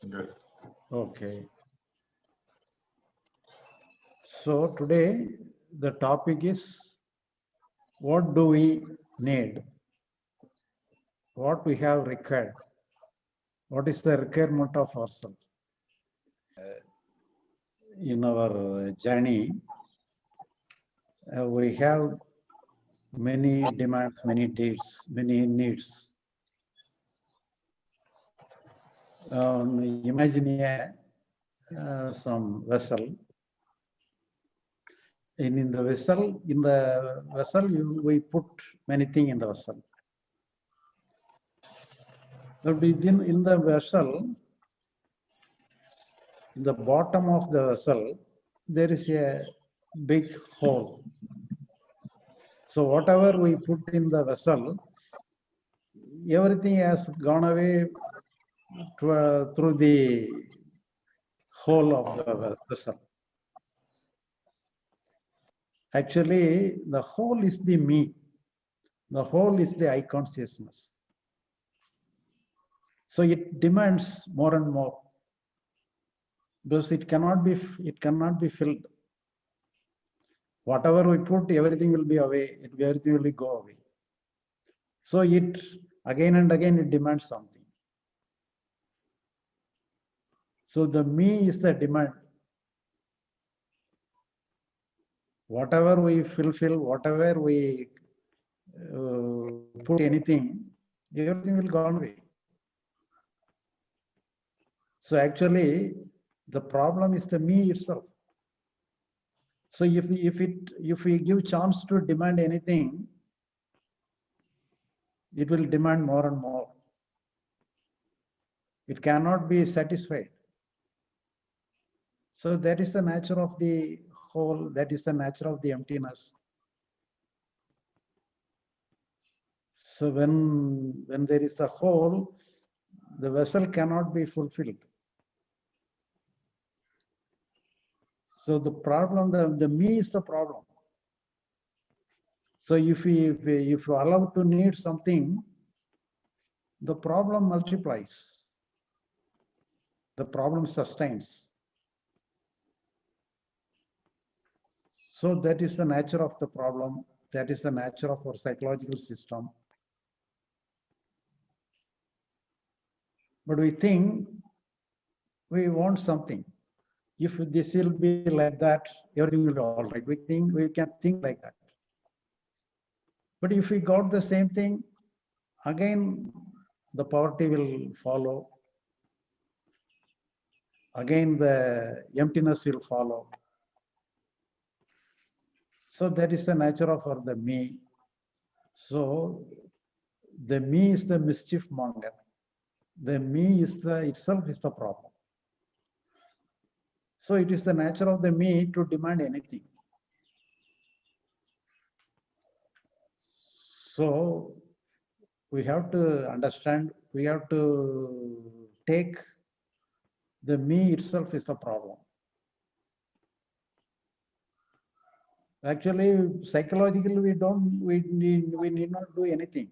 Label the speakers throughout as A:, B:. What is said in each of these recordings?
A: Good.
B: Okay. So today the topic is what do we need? What we have required? What is the requirement of ourselves? In our journey, we have many demands, many needs, many needs. Imagine some vessel. In the vessel, we put many things in the vessel. But in the vessel, in the bottom of the vessel, there is a big hole. So whatever we put in the vessel, everything has gone away through the hole of the vessel. Actually, the whole is the me. The whole is the I consciousness. So it demands more and more because it cannot be filled. Whatever we put, everything will be away. Everything will go away. So it again and again it demands something. So the me is the demand. Whatever we fulfill, whatever we put anything, everything will go away. So actually, the problem is the me itself. So if we give chance to demand anything, it will demand more and more. It cannot be satisfied. So that is the nature of the whole. That is the nature of the emptiness. So when there is the whole, the vessel cannot be fulfilled. So the problem, the me is the problem. So if you allow to need something, the problem multiplies. The problem sustains. So that is the nature of the problem. That is the nature of our psychological system. But we think we want something. If this will be like that, everything will be all right. We can think like that. But if we got the same thing, again the poverty will follow. Again the emptiness will follow. So that is the nature of the me. So the me is the mischief monger. The me is itself is the problem. So it is the nature of the me to demand anything. So we have to understand, we have to take the me itself is the problem. Actually, psychologically, we need not do anything.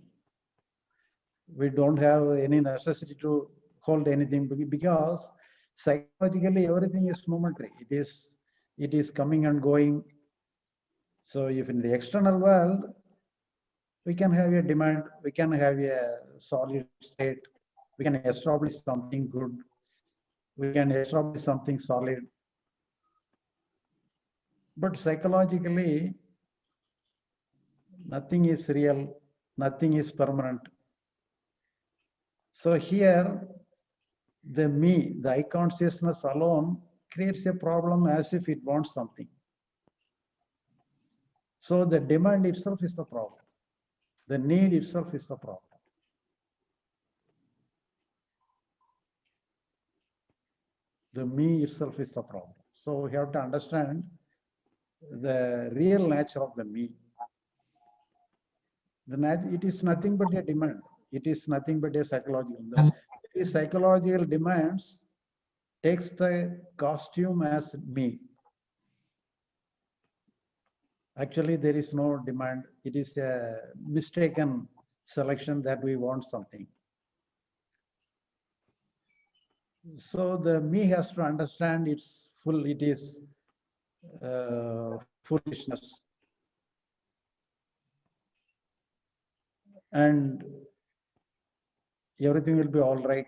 B: We don't have any necessity to hold anything because psychologically everything is momentary. It is coming and going. So if in the external world, we can have a demand, we can have a solid state, we can establish something good, we can establish something solid. But psychologically, nothing is real, nothing is permanent. So here, the me, the I consciousness alone creates a problem as if it wants something. So the demand itself is the problem. The need itself is the problem. The me itself is the problem. So we have to understand the real nature of the me. It is nothing but a demand. It is nothing but a psychological. These psychological demands takes the costume as me. Actually, there is no demand. It is a mistaken selection that we want something. So the me has to understand it is foolishness. And everything will be all right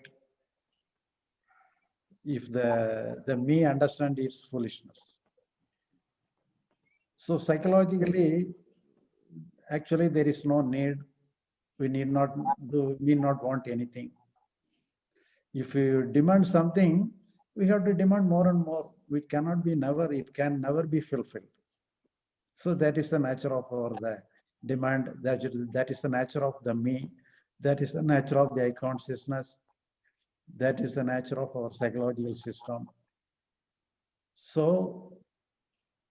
B: if the me understand its foolishness. So psychologically, actually there is no need. We need not want anything. If you demand something, we have to demand more and more. It can never be fulfilled. So that is the nature of the demand. That is the nature of the me. That is the nature of the I consciousness. That is the nature of our psychological system. So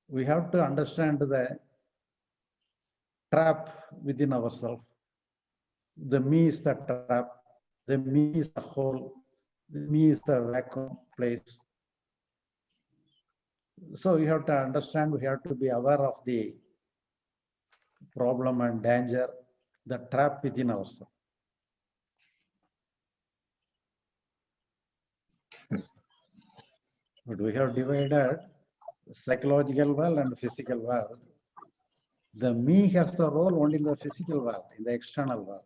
B: we have to understand the trap within ourselves. The me is the trap. The me is the hole. The me is the vacuum place. So we have to understand, we have to be aware of the problem and danger, the trap within ourselves. But we have divided psychological world and physical world. The me has the role only in the physical world, in the external world.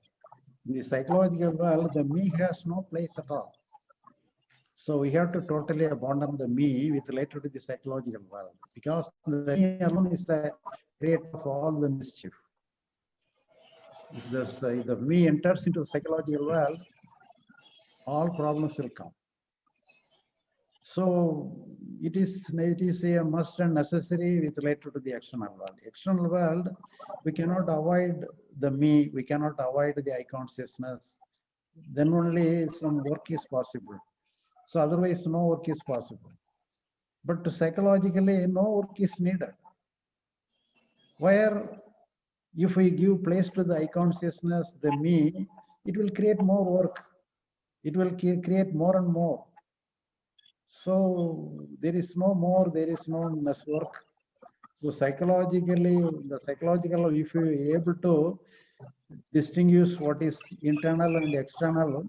B: In the psychological world, the me has no place at all. So we have to totally abandon the me with related to the psychological world, because the me alone is the creator of all the mischief. If the me enters into the psychological world, all problems will come. So it is a must and necessary with related to the external world. External world, we cannot avoid the me, we cannot avoid the I consciousness. Then only some work is possible. So otherwise, no work is possible. But psychologically, no work is needed. Where if we give place to the I consciousness, the me, it will create more work. It will create more and more. So there is no less work. So psychologically, if you are able to distinguish what is internal and external,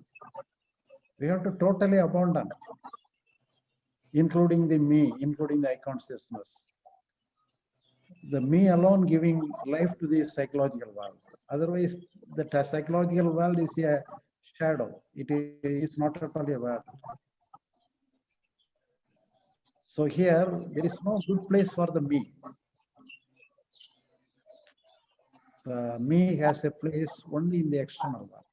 B: we have to totally abandon, including the me, including the I consciousness. The me alone giving life to the psychological world. Otherwise, the psychological world is a shadow. It is not at all a world. So here, there is no good place for the me. Me has a place only in the external world.